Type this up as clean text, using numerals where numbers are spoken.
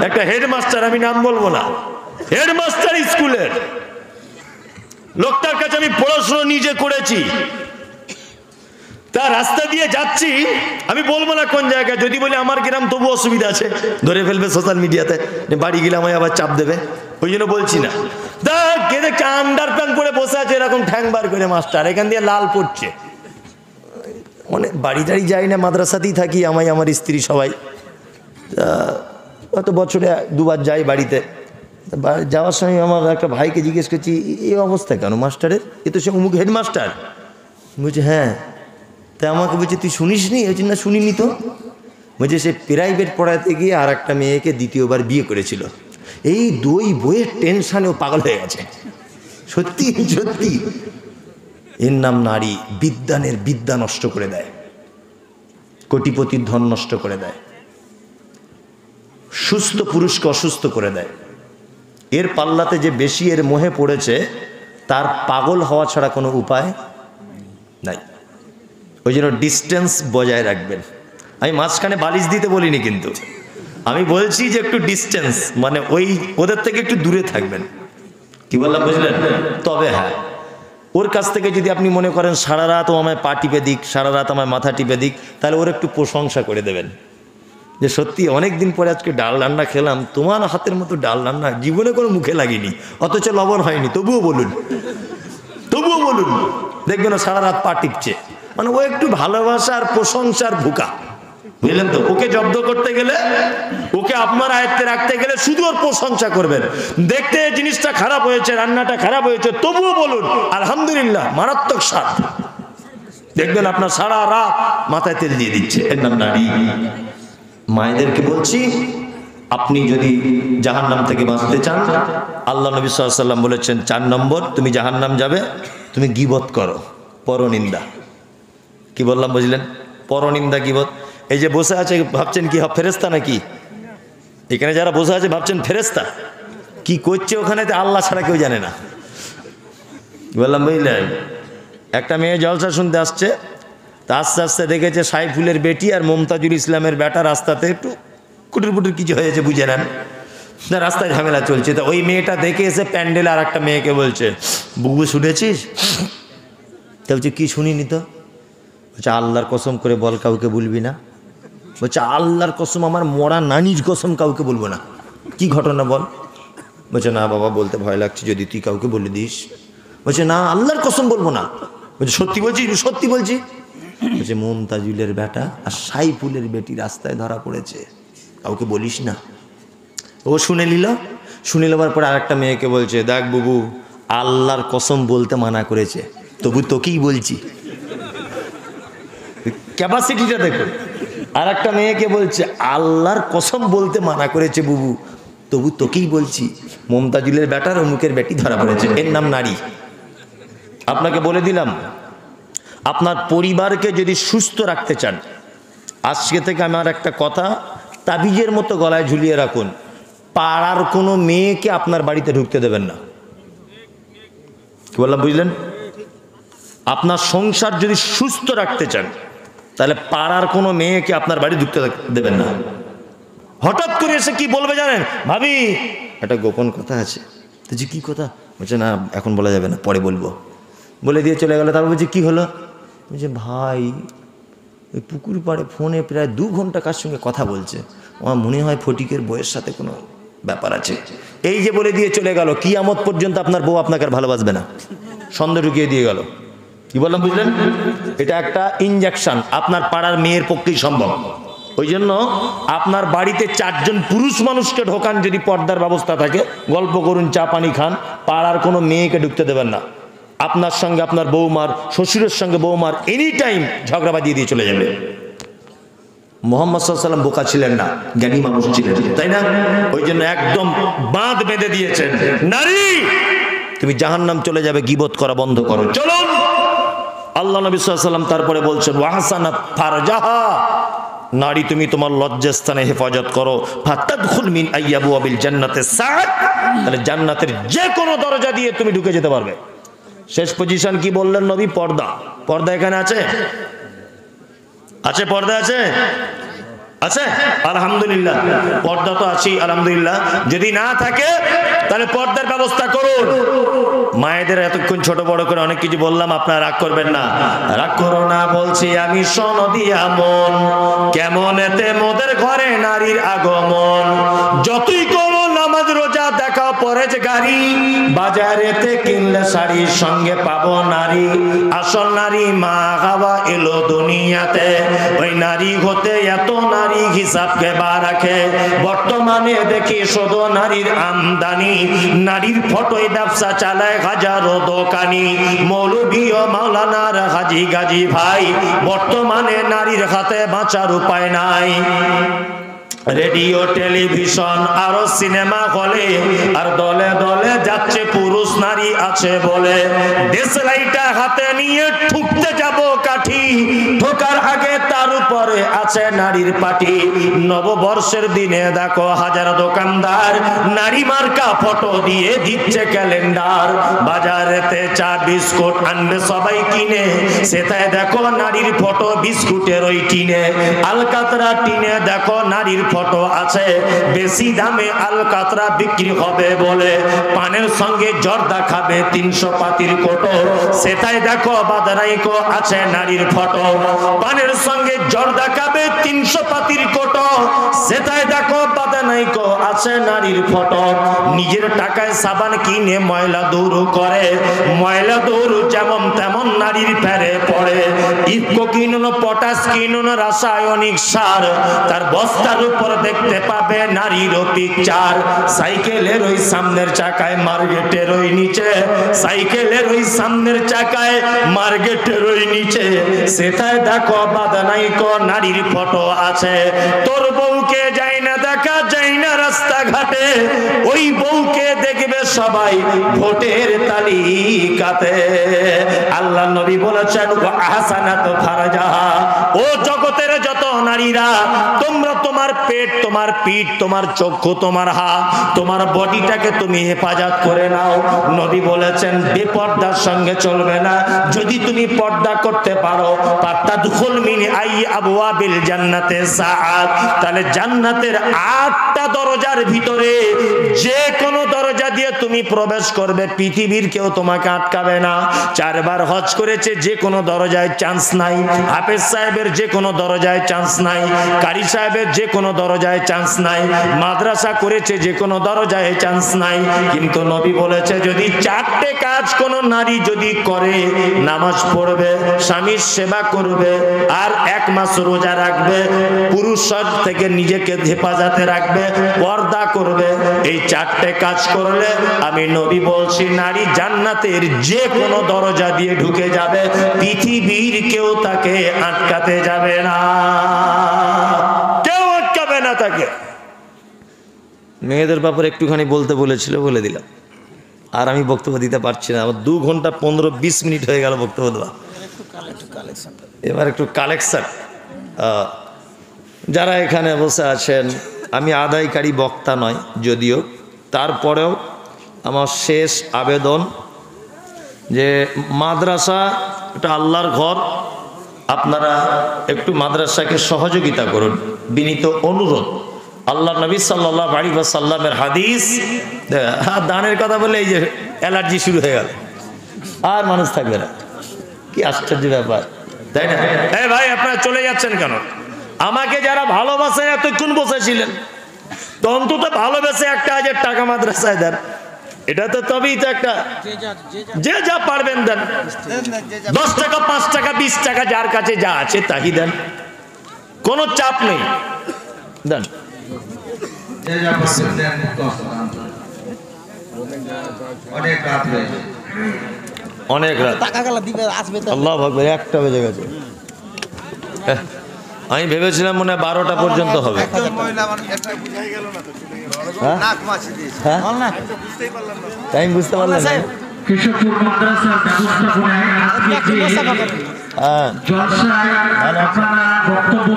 একটা হেডমাস্টার, আমি নাম বলবো না, হেডমাস্টার স্কুলের লোকটার কাছে আমি পড়াশোনা নিজে করেছি। তার রাস্তা দিয়ে যাচ্ছি, আমি বলবো না কোন জায়গায়, যদি বলি আমার গ্রাম তবু অসুবিধা আছে, ধরে ফেলবে সোশ্যাল মিডিয়াতে, বাড়ি গেলে আমায় আবার চাপ দেবে, ওই জন্য বলছি না। দেখছে আন্ডার প্যান্ট পরে বসে আছে এরকম ঠ্যাং বার করে মাস্টার, এখান দিয়ে লাল পড়ছে। মানে বাড়ি টাড়ি যাই না, মাদ্রাসাতেই থাকি, আমায় আমার স্ত্রী সবাই, হয়তো বছরে দুবার যাই বাড়িতে। যাওয়ার সময় আমার একটা ভাইকে জিজ্ঞেস করছি, এই অবস্থা কেন মাস্টারের? এ তো সে অমুক হেডমাস্টার। বলছে হ্যাঁ। তাই আমাকে বলছে তুই শুনিস নি? ওই না, শুনিনি তো। বলছে সে প্রাইভেট পড়াতে গিয়ে আর একটা মেয়েকে দ্বিতীয়বার বিয়ে করেছিল, এই দুই বইয়ের টেনশানেও পাগল হয়ে গেছে। সত্যি সত্যি, এর নাম নারী। বিদ্যানের বিদ্যা নষ্ট করে দেয়, কোটিপতির ধন নষ্ট করে দেয়, সুস্থ পুরুষকে অসুস্থ করে দেয়। এর পাল্লাতে যে বেশি এর মোহে পড়েছে, তার পাগল হওয়া ছাড়া কোনো উপায় নাই। ওই জন্য ডিস্টেন্স বজায় রাখবেন। আমি মাঝখানে বালিশ দিতে বলিনি, কিন্তু আমি বলছি যে একটু ডিস্টেন্স, মানে ওই ওদের থেকে একটু দূরে থাকবেন। কি বললাম বুঝলেন? তবে হ্যাঁ, ওর কাছ থেকে যদি আপনি মনে করেন সারা রাত ও আমায় পা টিপে দিক, সারা রাত আমায় মাথা টিপে দিক, তাহলে ওর একটু প্রশংসা করে দেবেন যে সত্যি অনেক দিন পরে আজকে ডাল রান্না খেলাম, তোমার হাতের মতো ডাল রান্না জীবনে কোনো মুখে লাগেনি, অথচ লবণ হয়নি, তবুও বলুন, তবুও বলুন। দেখবেন সারা রাত পা টিপছে, মানে ও একটু ভালোবাসার প্রশংসার ভুকা, বুঝলেন তো? ওকে জব্দ করতে গেলে, ওকে আপনার আয়ত্তে রাখতে গেলে শুধু ওর প্রশংসা করবেন। দেখতে জিনিসটা খারাপ হয়েছে, রান্নাটা খারাপ হয়েছে, তবুও বলুন আলহামদুলিল্লাহ, মারাত্মক স্বাদ। দেখবেন আপনার সারা রাত মাথায় তেল দিয়ে দিচ্ছে। এর নাম নারী। মায়েদেরকে বলছি, আপনি যদি জাহান্নাম থেকে বাঁচতে চান, আল্লাহ নবী সাল্লাল্লাহু আলাইহি ওয়াসাল্লাম বলেছেন 4 নম্বর, তুমি জাহান্নাম যাবে, তুমি গীবত করো, পরনিন্দা। কি বললাম বুঝলেন? পরনিন্দা, গীবত। এই যে বসে আছে ভাবছেন কি ফেরেশতা নাকি? এখানে যারা বসে আছে ভাবছেন ফেরেশতা, কি করছে ওখানে আল্লাহ ছাড়া কেউ জানে না। বললাম বুঝলেন? একটা মেয়ে জলসা শুনতে আসছে, তা আস্তে আস্তে দেখেছে সাইফুলের বেটি আর মমতাজুল ইসলামের বেটা রাস্তাতে একটু কুটুর পুটুর কিছু হয়েছে, বুঝে নেন, রাস্তায় ঝামেলা চলছে। তো ওই মেয়েটা দেখে এসে প্যান্ডেলে আর একটা মেয়েকে বলছে, বুবু শুনেছিস? তা বলছে কি শুনিনি তো। বলছে আল্লাহর কসম করে বল কাউকে বলবি না। বলছে আল্লাহর কসম, আমার মরা নানির কসম, কাউকে বলবো না। কি ঘটনা বল? বলছে না বাবা, বলতে ভয় লাগছে, যদি তুই কাউকে বলে দিস। বলছে না, আল্লাহর কসম বলবো না। বলছে সত্যি বলছি? সত্যি বলছি। বলছে মমতাজুলের বেটা আর সাইফুলের বেটি রাস্তায় ধরা পড়েছে, কাউকে বলিস না। ও শুনে নিল, শুনে নেবার পরে আরেকটা মেয়েকে বলছে, দেখ বুবু, আল্লাহর কসম বলতে মানা করেছে, তবু তোকেই বলছি। ক্যাপাসিটিটা দেখো। আর একটা মেয়েকে বলছে, আল্লাহর কসম বলতে মানা করেছে বুবু, তবু তোকেই বলছি। মমতাজুলের বেটার অমুকের বেটি ধরা পড়েছে। এর নাম নারী। আপনাকে বলে দিলাম, আপনার পরিবারকে যদি সুস্থ রাখতে চান, আজকে থেকে আমার একটা কথা তাবিজের মতো গলায় ঝুলিয়ে রাখুন, পাড়ার কোনো মেয়েকে আপনার বাড়িতে ঢুকতে দেবেন না। কি বললাম বুঝলেন? আপনার সংসার যদি সুস্থ রাখতে চান, তাহলে পাড়ার কোনো মেয়েকে আপনার বাড়ি ঢুকতে দেবেন না। হঠাৎ করে এসে কি বলবে জানেন? ভাবি, একটা গোপন কথা আছে। তো যে কি কথা? বলছে না এখন বলা যাবে না, পরে বলবো। বলে দিয়ে চলে গেল। তারপর বলছে কি হলো? বলছে ভাই, ওই পুকুর পাড়ে ফোনে প্রায় 2 ঘন্টা কার সঙ্গে কথা বলছে, আমার মনে হয় ফটিকের বইয়ের সাথে কোনো ব্যাপার আছে। এই যে বলে দিয়ে চলে গেল, কিয়ামত পর্যন্ত আপনার বউ আপনাকে আর ভালোবাসবে না, সন্দেহ ঢুকিয়ে দিয়ে গেল। কি বললাম বুঝলেন? এটা একটা ইনজেকশন, আপনার পাড়ার মেয়ের পক্ষেই সম্ভব। ওই জন্য আপনার বাড়িতে 4 জন পুরুষ মানুষকে ঢোকান, যদি পর্দার ব্যবস্থা থাকে, গল্প করুন, চা পানি খান, পাড়ার কোনো মেয়েকে ঢুকতে দেবেন না। আপনার সঙ্গে আপনার বৌমার, শ্বশুরের সঙ্গে বৌমার এনি টাইম ঝগড়া বাঁধিয়ে দিয়ে চলে যাবে। মুহাম্মদ সাল্লাল্লাহু আলাইহি ওয়াসাল্লাম বোকা ছিলেন না, জ্ঞানী মানুষ ছিলেন, তাই না? ওই জন্য একদম বাঁধ বেঁধে দিয়েছেন, নারী তুমি জাহান্নাম চলে যাবে, গীবত করা বন্ধ করো। চলুন, আল্লাহ নবী সাল্লাল্লাহু আলাইহি ওয়াসাল্লাম তারপরে বলছেন, ওয়াহসানাত ফারজাহা, নারী তুমি তোমার লজ্জাস্থানে হেফাজত করো, ফাতাদখুল মিন আইয়াবুয়াবিল জান্নাতে সাআদ, তাহলে জান্নাতের যে কোনো দরজা দিয়ে তুমি ঢুকে যেতে পারবে। শেষ পজিশন কি বললেন নবী? পর্দা। পর্দা এখানে আছে? আছে, পর্দা আছে? আছে আলহামদুলিল্লাহ, পর্দা তো আছেই আলহামদুলিল্লাহ। যদি না থাকে তাহলে পর্দার ব্যবস্থা করুন। মায়েদের এতক্ষণ ছোট বড় করে অনেক কিছু বললাম, আপনারা রাগ করবেন না। রাগ করো না বলছি আমি, সনদিয়া মন কেমন এতে মোদের ঘরে নারীর আগমন। যতই করো নামাজ রোজা দেখাও পরেজ গাড়ি, বাজারেতে কিনলে শাড়ির সঙ্গে পাবো নারী। আসল নারী মা হাওয়া এলো দুনিয়াতে, ওই নারী হতে এত নারী হিসাবকে বা রাখে। বর্তমানে দেখি শুধু নারীর আমদানি, নারীর ফটোয় ব্যবসা চালায় হাজারো দোকানি। মৌলভী ও মাওলানার হাজি গাজী ভাই, বর্তমানে নারীর হাতে বাঁচার উপায় নাই। রেডিও টেলিভিশন আরো সিনেমা হলে, আর দলে দলে যাচ্ছে পুরুষ নারী আছে বলে। দেশলাইটা হাতে নিয়ে ঠুকতে যাব কাঠি, ঠোকার আগে তার উপরে আছে নারীর পাটি। নববর্ষের দিনে দেখো হাজার দোকানদার নারী মার্কা ফটো দিয়ে দিচ্ছে ক্যালেন্ডার। বাজারেতে চা বিস্কুট আনবে সবাই কিনে, সেটাই দেখো নারীর ফটো বিস্কুটের ওই টিনে। আলকাতরা টিনে দেখো নারীর ফটো আছে, বেশি দামে আলকাতরা বিক্রি হবে বলে। পানের সঙ্গে জর্দা খাবে 300 পাতির কোটো, সেটাই দেখো বাদনাইকো আছে নারীর ফটো। পানের সঙ্গে জর্দা খাবে 300 পাতির কোটো, সেটাই দেখো বাদনাইকো আছে নারীর ফটো। নিজের টাকায় সাবান কিনে ময়লা দূর করে, ময়লা দূর যেমন তেমন নারীর ফেরে পড়ে। ইফকো কিনুন, পটাশ কিনুন, রাসায়নিক সার, তার বস্তার উপর দেখতে পাবে নারীর পিকচার। সাইকেলের ওই সামনের চাকায় মার্কেটের ওই নিচে, সাইকেলের ওই সামনের চাকায় মার্কেটের ওই নিচে, সেটাই দেখো বাদনাইকো নারীর ফটো আছে। তোর বউকে যাই না দেখা যায় না রাস্তাঘাটে, ওই বউকে দেখবে সবাই ভোটের তালিকাতে। আল্লাহ নবী বলেছেন আহসানাত ফারজাহা, ও জগতের যত নারীরা তোমরা তোমার পেট, তোমার পিঠ, তোমার চক্ষু, তোমার হাত, তোমার বডিটাকে তুমি হেফাজত করে নাও। নবী বলেছেন বেপর্দার সঙ্গে চলবে না। যদি তুমি পর্দা করতে পারো, ফাতাদখুল মিন আই আবওয়াবিল জান্নাতে সাআত, তাহলে জান্নাতের 8টা দরজার ভিতরে যে কোনো দরজা দিয়ে তুমি প্রবেশ করবে, পৃথিবীর কেউ তোমাকে আটকাবে না। 4 বার হজ করেছে, যে কোনো দরজায় চান্স নাই। হাফেজ সাহেবের যে কোনো দরজায় চান্স নাই, কারি সাহেবের যে কোনো দরজায় চান্স নাই, মাদ্রাসা করেছে যে কোনো দরজায় চান্স নাই। কিন্তু নবী বলেছে যদি 4টে কাজ কোন নারী যদি করে, নামাজ পড়বে, স্বামীর সেবা করবে, আর 1 মাস রোজা রাখবে, পুরুষের থেকে নিজেকে হেফাজতে রাখবে, পর্দা করবে, এই 4টে কাজ করলে আমি নবী বলছি নারী জান্নাতের যে কোনো দরজা দিয়ে ঢুকে যাবে, পৃথিবীর কেউ তাকে আটকাতে যাবে না, কেউ আটকাবে না তাকে। মেয়েদের ব্যাপারে একটুখানি বলতে বলেছিল, বলে দিলাম। আর আমি বক্তব্য দিতে পারছি না, আমার 2 ঘন্টা 15-20 মিনিট হয়ে গেল বক্তব্য দেওয়া। এবার একটু কালেকশন। যারা এখানে বসে আছেন, আমি আদায়কারী বক্তা নয় যদিও, তারপরেও আমার শেষ আবেদন যে মাদ্রাসা এটা আল্লাহর ঘর, আপনারা একটু মাদ্রাসাকে সহযোগিতা করুন, বিনীত অনুরোধ। আল্লাহ নবী সাল্লাল্লাহু আলাইহি ওয়াসাল্লামের হাদিস, দানের কথা বলে এই যে অ্যালার্জি শুরু হয়ে গেল, আর মানুষ থাকবে না। কি আশ্চর্য ব্যাপার, তাই না? এই ভাই আপনারা চলে যাচ্ছেন কেন? আমাকে যারা ভালোবাসেন এতক্ষণ বসেছিলেন, তো অন্তত ভালোবেসে 1000 টাকা মাদ্রাসায় দেন। এটা তো তবেই তো একটা, যে যা পারবেন দেন, 10 টাকা 5 টাকা 20 টাকা যার কাছে যা আছে তাই দেন, কোনো চাপ নেই, দেন। অনেক রাত, আল্লাহু আকবার, 1টা বেজে গেছে। আমি ভেবেছিলাম মনে হয় 12টা পর্যন্ত হবে। টাইম বুঝতে পারলাম না। কেশবপুর মাদ্রাসার ব্যবস্থাপনায় আজকে যে জলসায় আপনারা বক্তব্য